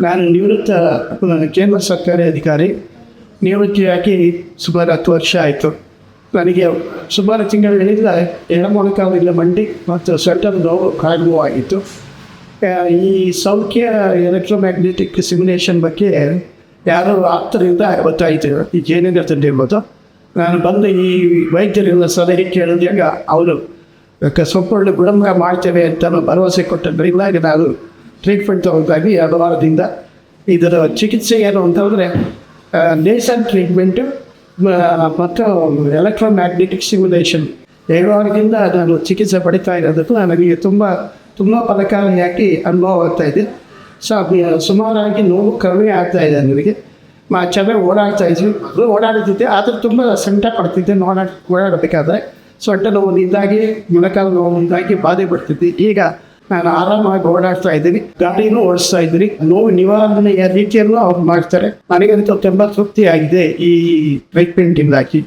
ನಾನು ನಿವೃತ್ತ ಕೇಂದ್ರ ಸರ್ಕಾರಿ ಅಧಿಕಾರಿ. ನಿವೃತ್ತಿಯಾಗಿ ಸುಮಾರು 10 ವರ್ಷ ಆಯಿತು. ನನಗೆ ಸುಮಾರು ತಿಂಗಳಿಂದ ಎಡಮೊಣಕಾಲಿನ ಮಂಡಿ ಮತ್ತು ಸೊಂಟದ ನೋವು ಕಾಲು ಆಗಿತ್ತು. ಈ ಸೌಖ್ಯ ಎಲೆಕ್ಟ್ರೋಮ್ಯಾಗ್ನೆಟಿಕ್ ಸಿಮ್ಯುಲೇಷನ್ ಬಗ್ಗೆ ಯಾರೋ ಆಪ್ತರಿಂದ ಗೊತ್ತಾಯಿತು, ಈ ಏನೇನು ತಂದಿರ್ಬೋದು. ನಾನು ಬಂದು ಈ ವೈದ್ಯರಿಂದ ಸಲಹೆ ಕೇಳಿದಾಗ ಅವರು ಸಂಪೂರ್ಣ ಗುಣಮುಖ ಮಾಡ್ತೇವೆ ಅಂತ ಭರವಸೆ ಕೊಟ್ಟಿದ್ದರಿಂದ ನಾನು ಟ್ರೀಟ್ಮೆಂಟ್ ತಗೊಂಡಾಗಿ 2 ವಾರದಿಂದ. ಇದರ ಚಿಕಿತ್ಸೆ ಏನು ಅಂತಂದರೆ ಲೇಸರ್ ಟ್ರೀಟ್ಮೆಂಟು ಮತ್ತು ಎಲೆಕ್ಟ್ರೋಮ್ಯಾಗ್ನೆಟಿಕ್ ಸಿಮ್ಯುಲೇಷನ್ 2 ವಾರದಿಂದ ನಾನು ಚಿಕಿತ್ಸೆ ಪಡಿತಾ ಇರೋದಕ್ಕೂ ನನಗೆ ತುಂಬ ಫಲಕಾರಿಯಾಗಿ ಅನುಭವ ಆಗ್ತಾಯಿದೆ. ಸುಮಾರಾಗಿ ನೋವು ಕಡಿಮೆ ಆಗ್ತಾಯಿದೆ. ನನಗೆ ಚೆನ್ನಾಗಿ ಓಡಾಡ್ತಾಯಿದ್ವಿ, ಓಡಾಡ್ತಿದ್ದೆ, ಆದರೆ ತುಂಬ ಸಂಕಟ ಪಡ್ತಿದ್ದೆ ಓಡಾಡಬೇಕಾದ್ರೆ. ಸೊಂಟ ನೋವಿನಿಂದಾಗಿ ಮೊಣಕಾಲು ನೋವಿನಿಂದಾಗಿ ಬಾಧೆ ಪಡ್ತಿದ್ದೆ. ಈಗ ನಾನು ಆರಾಮಾಗಿ ಓಡಾಡ್ತಾ ಇದ್ದೀನಿ, ಗಾಡಿನೂ ಓಡಿಸ್ತಾ ಇದ್ದೀನಿ. ನೋವು ನಿವಾರಣೆಯ ರೀತಿಯಲ್ಲೂ ಅವ್ರು ಮಾಡ್ತಾರೆ. ನನಗಂತೂ ತುಂಬ ತೃಪ್ತಿ ಆಗಿದೆ ಈ ಟ್ರೀಟ್ಮೆಂಟಿಂದಾಗಿ.